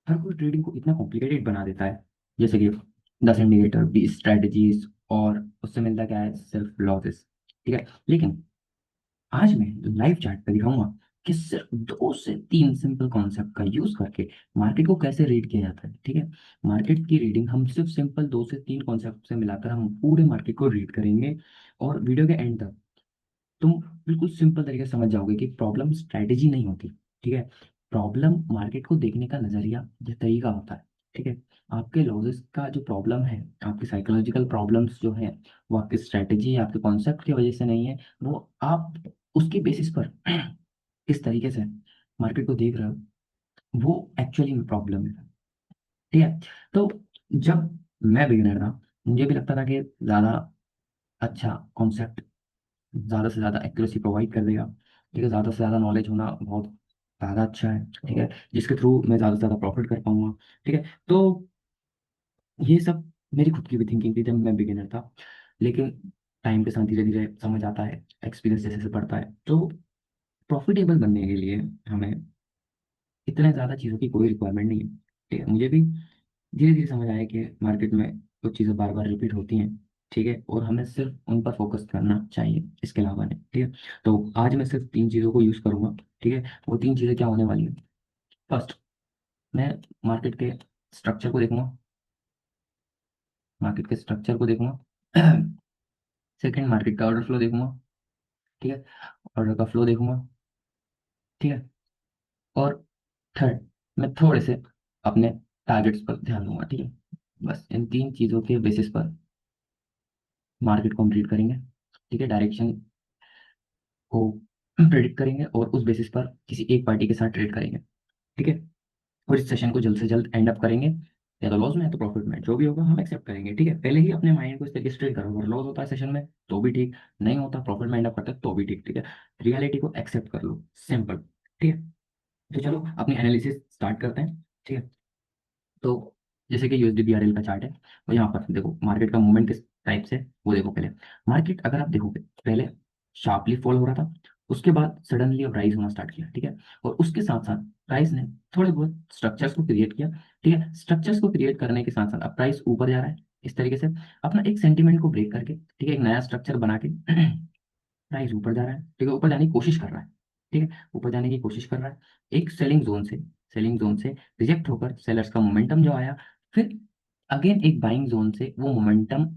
हर कोई ट्रेडिंग को इतना कॉम्प्लिकेटेड बना देता है, जैसे कि 10 इंडिकेटर, 20 स्ट्रेटजीज, और उससे मिलता क्या है, सेल्फ लॉसेस। ठीक है, लेकिन आज मैं लाइव चार्ट पे दिखाऊंगा कि सिर्फ 2 से 3 सिंपल कॉन्सेप्ट का यूज करके मार्केट को कैसे रीड किया जाता है। ठीक है, मार्केट की रीडिंग हम सिर्फ सिंपल 2 से 3 कॉन्सेप्ट से मिलाकर हम पूरे मार्केट को रीड करेंगे। और वीडियो के एंड तक तुम बिल्कुल सिंपल तरीके से समझ जाओगे कि प्रॉब्लम स्ट्रैटेजी नहीं होती। ठीक है, प्रॉब्लम मार्केट को देखने का नजरिया या तरीका होता है। ठीक है, आपके लॉसेस का जो प्रॉब्लम है, आपके साइकोलॉजिकल प्रॉब्लम्स जो है, वो आपकी स्ट्रैटेजी या आपके कॉन्सेप्ट की वजह से नहीं है। वो आप उसकी बेसिस पर किस तरीके से मार्केट को देख रहे हो, वो एक्चुअली में प्रॉब्लम है। ठीक है, तो जब मैं बिगिनर था, मुझे भी लगता था कि ज़्यादा अच्छा कॉन्सेप्ट ज़्यादा से ज़्यादा एक्यूरेसी प्रोवाइड कर देगा। ठीक है, ज़्यादा से ज़्यादा नॉलेज होना बहुत ज़्यादा अच्छा है। ठीक है, जिसके थ्रू मैं ज़्यादा से ज़्यादा प्रॉफिट कर पाऊंगा। ठीक है, तो ये सब मेरी खुद की भी थिंकिंग थी जब मैं बिगिनर था। लेकिन टाइम के साथ धीरे धीरे समझ आता है, एक्सपीरियंस जैसे जैसे बढ़ता है, तो प्रॉफिटेबल बनने के लिए हमें इतने ज़्यादा चीज़ों की कोई रिक्वायरमेंट नहीं है। ठीक है, मुझे भी धीरे धीरे समझ आया कि मार्केट में कुछ चीज़ें बार बार रिपीट होती हैं। ठीक है, और हमें सिर्फ उन पर फोकस करना चाहिए, इसके अलावा नहीं। ठीक है, तो आज मैं सिर्फ 3 चीज़ों को यूज़ करूंगा। ठीक है, वो 3 चीज़ें क्या होने वाली हैं। फर्स्ट, मैं मार्केट के स्ट्रक्चर को देखूंगा, मार्केट के स्ट्रक्चर को देखूंगा। सेकंड, मार्केट का ऑर्डर फ्लो देखूंगा। ठीक है, ऑर्डर का फ्लो देखूंगा। ठीक है, और थर्ड, मैं थोड़े से अपने टारगेट्स पर ध्यान दूंगा। ठीक है, बस इन 3 चीज़ों के बेसिस पर मार्केट को हम रीड करेंगे। ठीक है, डायरेक्शन को प्रेडिक्ट करेंगे और उस बेसिस पर किसी एक पार्टी के साथ ट्रेड करेंगे। ठीक है, और इस सेशन को जल्द से जल्द एंड अप करेंगे, या तो लॉस में या तो प्रॉफिट में, जो भी होगा हम एक्सेप्ट करेंगे। ठीक है, पहले ही अपने माइंड को इस तरीके से ट्रेन करो, अगर लॉस होता है सेशन में तो भी ठीक, नहीं होता प्रॉफिट में एंड अप करता है तो भी ठीक। ठीक है, रियलिटी को एक्सेप्ट कर लो, सिंपल। ठीक है, तो चलो अपनी एनालिसिस स्टार्ट करते हैं। ठीक है, तो जैसे कि यूएसडी बीआरएल का चार्ट है, तो यहाँ पर देखो मार्केट का मूवमेंट किस टाइप से, वो देखो पहले। मार्केट अगर आप देखोगे, पहले शार्पली फॉल हो रहा था, उसके बाद सडनली अब राइज होना स्टार्ट किया। ठीक है, और उसके साथ साथ प्राइस ने थोड़े बहुत स्ट्रक्चर्स को क्रिएट किया। ठीक है, स्ट्रक्चर्स को क्रिएट करने के साथ साथ अब प्राइस ऊपर जा रहा है इस तरीके से, अपना एक सेंटीमेंट को ब्रेक करके। ठीक है, एक नया स्ट्रक्चर बना के प्राइस ऊपर जा रहा है। ठीक है, ऊपर जाने की कोशिश कर रहा है। ठीक है, ऊपर जाने की कोशिश कर रहा है। एक सेलिंग जोन से रिजेक्ट होकर सेलर्स का मोमेंटम जो आया, फिर अगेन एक बाइंग जोन से वो मोमेंटम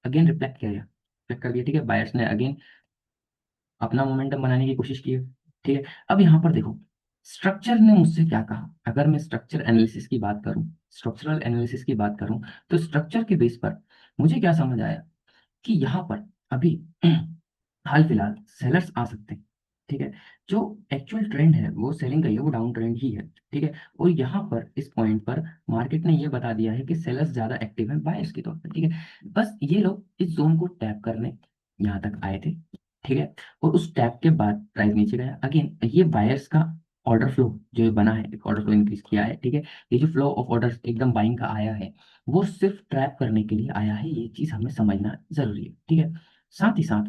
अगेन रिफ्लेक्ट किया गया, रिफ्लेक्ट कर दिया। ठीक है, बायर्स ने अगेन अपना मोमेंटम बनाने की कोशिश की है। ठीक है, अब यहाँ पर देखो स्ट्रक्चर ने मुझसे क्या कहा। अगर मैं स्ट्रक्चर एनालिसिस की बात करूं, स्ट्रक्चरल एनालिसिस की बात करूं, तो स्ट्रक्चर के बेस पर मुझे क्या समझ आया कि यहाँ पर अभी हाल फिलहाल सेलर्स आ सकते हैं। ठीक है, जो एक्चुअल ट्रेंड है वो सेलिंग का ही है, वो डाउन ट्रेंड ही है। ठीक है, और यहाँ पर इस पॉइंट पर मार्केट ने ये बता दिया है कि सेलर्स ज्यादा एक्टिव हैं बायर्स के तौर पर। ठीक है, बस ये लोग इस जोन को टैप करने यहाँ तक आए थे। ठीक है, और उस टैप के बाद प्राइस नीचे गया अगेन, ये बायर्स का ऑर्डर फ्लो जो बना है, एक ऑर्डर फ्लो इंक्रीज किया है। ठीक है, ये जो फ्लो ऑफ ऑर्डर एकदम बाइंग का आया है, वो सिर्फ ट्रैप करने के लिए आया है, ये चीज हमें समझना जरूरी है। ठीक है, साथ ही साथ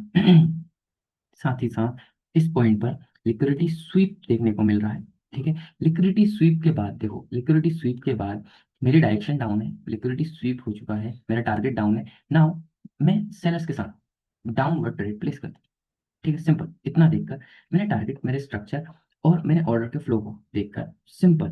साथ ही साथ इस पॉइंट पर लिक्विडिटी स्वीप देखने को मिल रहा है। ठीक है, लिक्विडिटी स्वीप के बाद देखो, लिक्विडिटी स्वीप के बाद मेरी डायरेक्शन डाउन है, लिक्विडिटी स्वीप हो चुका है, मेरा टारगेट डाउन है। नाउ मैं सेलर्स के साथ डाउनवर्ड ट्रेड प्लेस करता हूं। ठीक है, सिंपल इतना देखकर मैंने टारगेट, मेरे स्ट्रक्चर और मैंने ऑर्डर के फ्लो को देखकर सिंपल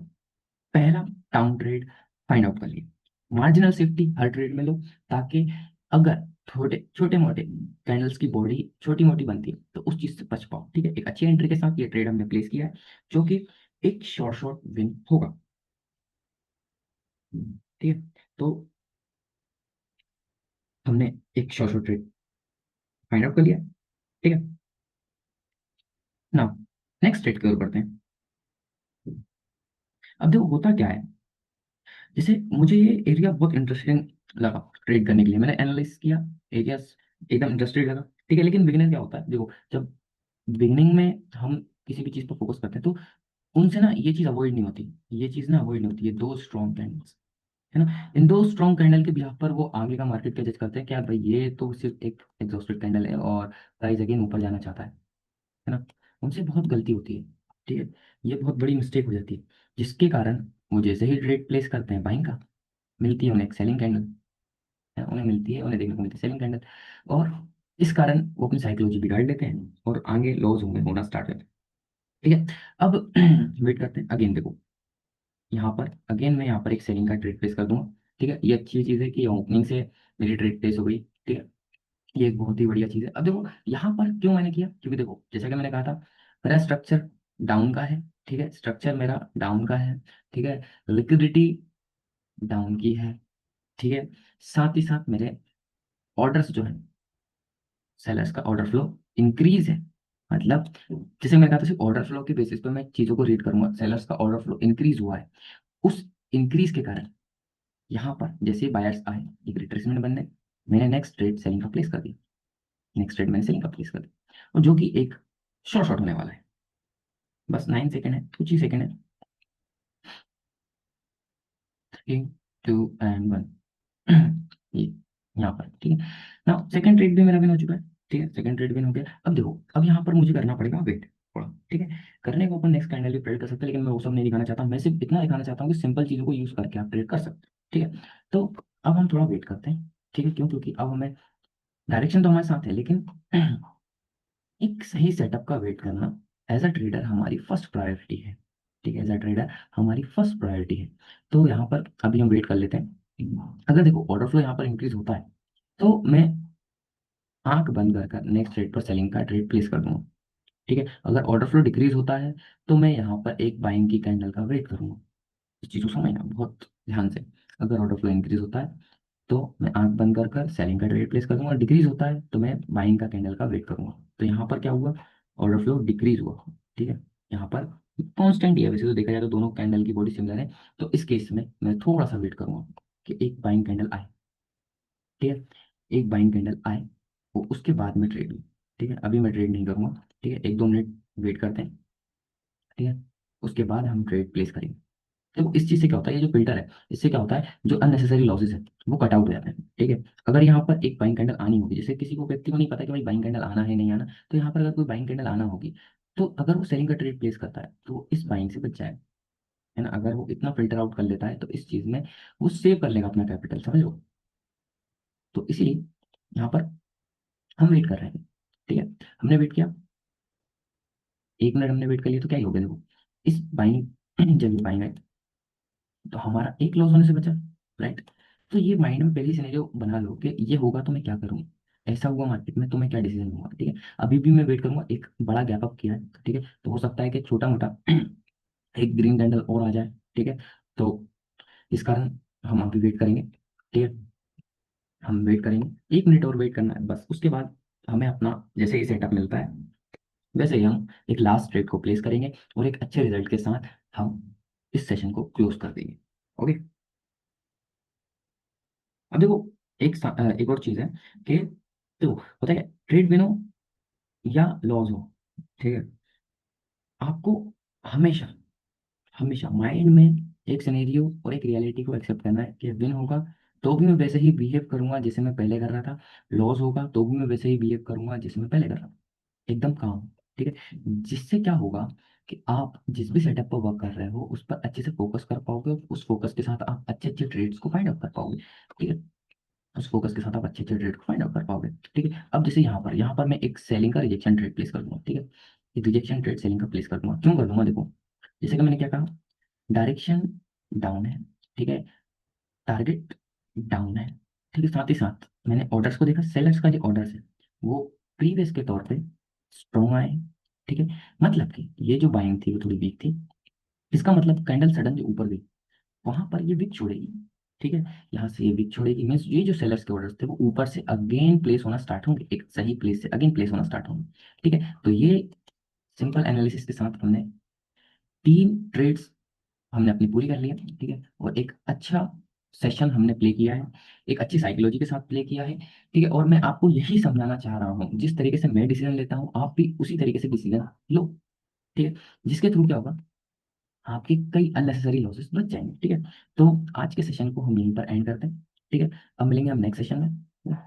पहला डाउन ट्रेड फाइंड आउट कर लिया। मार्जिनल सेफ्टी हर ट्रेड में लो, ताकि अगर थोड़े छोटे मोटे कैंडल्स की बॉडी छोटी मोटी बनती है तो उस चीज से बच पाओ। ठीक है, एक अच्छी एंट्री के साथ ये ट्रेड हमने प्लेस किया है, जो कि एक शॉर्ट शॉर्ट विन होगा। ठीक है, तो हमने एक short short trade find out कर लिया। ठीक है, ना नेक्स्ट ट्रेड की ओर बढ़ते हैं। अब देखो होता क्या है, जैसे मुझे ये एरिया बहुत इंटरेस्टिंग लगा ट्रेड करने के लिए, मैंने एनालाइज किया एरिया, एकदम इंटरेस्टेड लगा। ठीक है, लेकिन बिगिनर क्या होता है, देखो जब बिगिनिंग में हम किसी भी चीज़ पर फोकस करते हैं तो उनसे ना ये चीज़ अवॉइड नहीं होती, ये चीज़ ना अवॉइड नहीं होती, ये दो स्ट्रॉन्ग कैंडल्स है ना, इन दो स्ट्रॉन्ग कैंडल के बिहाफ पर वो आगे का मार्केट का जज करते हैं, क्या भाई ये तो सिर्फ एक एग्जॉस्टेड कैंडल है और प्राइस अगेन ऊपर जाना चाहता है ना। उनसे बहुत गलती होती है। ठीक है, ये बहुत बड़ी मिस्टेक हो जाती है, जिसके कारण वो जैसे ही ट्रेड प्लेस करते हैं बाइंग का, मिलती है उन्हें एक सेलिंग कैंडल, उन्हें मिलती है, उन्हें देखने को मिलती है सेलिंग कैंडल। और इस कारण वो अपनी साइकोलॉजी बिगाड़ लेते हैं और आगे लॉस होंगे होना स्टार्ट होते हैं। ठीक है। अब वेट करते हैं अगेन, देखो यहाँ पर अगेन मैं यहाँ पर एक सेलिंग का ट्रेड प्लेस कर दूंगा। ठीक है, ये अच्छी चीज़ है कि ओपनिंग से मेरी ट्रेड प्लेस हो गई। ठीक है, ये एक बहुत ही बढ़िया चीज़ है। अब देखो यहाँ पर क्यों मैंने किया, क्योंकि देखो जैसा कि मैंने कहा था, मेरा स्ट्रक्चर डाउन का है। ठीक है, स्ट्रक्चर मेरा डाउन का है। ठीक है, लिक्विडिटी डाउन की है। ठीक है, साथ ही साथ मेरे ऑर्डर्स जो है, सेलर्स का ऑर्डर फ्लो इंक्रीज है। मतलब जैसे मैंने कहा था, सिर्फ ऑर्डर फ्लो के बेसिस पे मैं चीज़ों को रीड करूंगा, सेलर्स का ऑर्डर फ्लो इंक्रीज हुआ है। उस इंक्रीज के कारण यहाँ पर जैसे बायर्स आए, एक रिट्रेसमेंट बनने, मैंने नेक्स्ट ट्रेड सेलिंग का प्लेस कर दी। नेक्स्ट ट्रेड मैंने सेलिंग का प्लेस कर दी, और जो कि एक शॉर्ट शॉर्ट होने वाला है। बस 9 सेकेंड है, कुछ ही सेकेंड है। 3, 2 एंड 1। ये यहाँ पर ठीक है ना, सेकंड ट्रेड भी मेरा विन हो चुका है। ठीक है, सेकंड ट्रेड विन हो गया। अब देखो, अब यहाँ पर मुझे करना पड़ेगा वेट थोड़ा। ठीक है, करने को अपन नेक्स्ट कैंडल भी ट्रेड कर सकते हैं, लेकिन मैं वो सब नहीं दिखाना चाहता। मैं सिर्फ इतना दिखाना चाहता हूँ कि सिंपल चीज़ों को यूज करके आप ट्रेड कर सकते हैं। ठीक है, तो अब हम थोड़ा वेट करते हैं। ठीक है, क्यों, क्योंकि अब हमें डायरेक्शन तो हमारे साथ है, लेकिन एक सही सेटअप का वेट करना एज अ ट्रेडर हमारी फर्स्ट प्रायोरिटी है। ठीक है, एज अ ट्रेडर हमारी फर्स्ट प्रायोरिटी है। तो यहाँ पर अभी हम वेट कर लेते हैं। अगर देखो ऑर्डर फ्लो यहाँ पर इंक्रीज होता है, तो मैं आंख बंद कर नेक्स्ट ट्रेड पर सेलिंग का ट्रेड प्लेस कर दूंगा। ठीक है, अगर ऑर्डर फ्लो डिक्रीज होता है, तो मैं यहाँ पर एक बाइंग की कैंडल का वेट करूंगा। इस चीज़ को समझना बहुत ध्यान से। अगर ऑर्डर फ्लो इंक्रीज होता है, तो मैं आंख बंद कर सेलिंग का ट्रेड प्लेस कर दूंगा। डिक्रीज होता है तो मैं बाइंग का कैंडल का वेट करूंगा। तो यहाँ पर क्या हुआ, ऑर्डर फ्लो डिक्रीज हुआ। ठीक है, यहाँ पर कांस्टेंट ही है, वैसे तो देखा जाए तो दोनों कैंडल की बॉडी सिमिलर है। तो इस केस में मैं थोड़ा सा वेट करूंगा कि एक बाइंग कैंडल आए। ठीक है, एक बाइंग कैंडल आए, वो उसके बाद में ट्रेड लूँ। ठीक है, अभी मैं ट्रेड नहीं करूंगा। ठीक है, 1-2 मिनट वेट करते हैं। ठीक है, उसके बाद हम ट्रेड प्लेस करेंगे। देखो इस चीज से क्या होता है, ये जो फिल्टर है, इससे क्या होता है, जो अननेसेसरी लॉसेस है वो कट आउट हो जाते हैं। ठीक है, अगर यहाँ पर एक बाइंग कैंडल आनी होगी, जैसे किसी को, व्यक्ति को नहीं पता कि भाई बाइंग कैंडल आना है नहीं आना, तो यहाँ पर अगर कोई बाइंग कैंडल आना होगी, तो अगर वो सेलिंग का ट्रेड प्लेस करता है तो वो इस बाइंग से बच जाए, है ना। अगर वो इतना फिल्टर आउट कर लेता है, तो इस चीज में वो सेव कर लेगा अपना कैपिटल, समझ लो। तो इसीलिए यहाँ पर हम वेट कर रहे हैं। ठीक है, हमने वेट किया, 1 मिनट हमने वेट कर लिया, तो क्या ही हो गया देखो, इस बाइंग जब ये बाइंग है, तो हमारा एक लॉस होने से बचा, राइट। तो ये माइंड में पहली सिनेरियो बना लो कि ये होगा तो मैं क्या करूँ, ऐसा हुआ मार्केट में तो मैं क्या डिसीजन लूंगा। ठीक है, अभी भी मैं वेट करूंगा, एक बड़ा गैप अप किया है। ठीक है, तो हो सकता है कि छोटा मोटा एक ग्रीन कैंडल और आ जाए। ठीक है, तो इस कारण हम अभी वेट करेंगे। ठीक है, हम वेट करेंगे, 1 मिनट और वेट करना है बस। उसके बाद हमें अपना जैसे ही सेटअप मिलता है, वैसे ही हम एक लास्ट ट्रेड को प्लेस करेंगे, और एक अच्छे रिजल्ट के साथ हम इस सेशन को क्लोज कर देंगे। ओके। अब देखो, एक और चीज है कि देखो, पता है, ट्रेड विन हो या लॉस हो, ठीक है, आपको हमेशा हमेशा माइंड में एक सिनेरियो और एक रियलिटी को एक्सेप्ट करना है कि विन होगा तो भी मैं वैसे ही बिहेव करूंगा जैसे मैं पहले कर रहा था, लॉस होगा तो भी मैं वैसे ही बिहेव करूंगा जैसे मैं पहले कर रहा था, एकदम काम। ठीक है, जिससे क्या होगा कि आप जिस भी सेटअप पर वर्क कर रहे हो उस पर अच्छे से फोकस कर पाओगे, और उस फोकस के साथ आप अच्छे अच्छे ट्रेड्स को फाइंड आउट कर पाओगे। ठीक है, उस फोकस के साथ आप अच्छे अच्छे ट्रेड को फाइंड आउट कर पाओगे। ठीक है, अब जैसे यहाँ पर मैं एक सेलिंग का रिजेक्शन ट्रेड प्लेस कर दूंगा। ठीक है, एक रिजेक्शन ट्रेड सेलिंग का प्लेस कर दूंगा। क्यों कर दूंगा, देखो जैसे कि मैंने क्या कहा, डायरेक्शन डाउन है। ठीक है, टारगेट डाउन है। ठीक है, साथ ही साथ मैंने ऑर्डर्स को देखा, सेलर्स का जो ऑर्डर्स है वो प्रीवियस के तौर पे स्ट्रॉन्ग आए। ठीक है, मतलब कि ये जो बाइंग थी वो थोड़ी वीक थी, इसका मतलब कैंडल सडन जो ऊपर गई, वहां पर ये विक छोड़ेगी। ठीक है, यहाँ से ये विक छोड़ेगी, मीन्स ये जो सेलर्स के ऑर्डर्स थे वो ऊपर से अगेन प्लेस होना स्टार्ट होंगे, एक सही प्लेस से अगेन प्लेस होना स्टार्ट होंगे। ठीक है, तो ये सिंपल एनालिसिस के साथ हमने 3 ट्रेड्स हमने अपनी पूरी कर ली है। ठीक है, और एक अच्छा सेशन हमने प्ले किया है, एक अच्छी साइकोलॉजी के साथ प्ले किया है। ठीक है, और मैं आपको यही समझाना चाह रहा हूँ, जिस तरीके से मैं डिसीजन लेता हूँ आप भी उसी तरीके से डिसीजन लो। ठीक है, जिसके थ्रू क्या होगा, आपके कई अननेसेसरी लॉसेस बच जाएंगे। ठीक है, तो आज के सेशन को हम यहीं पर एंड करते हैं। ठीक है, अब मिलेंगे हम नेक्स्ट सेशन में।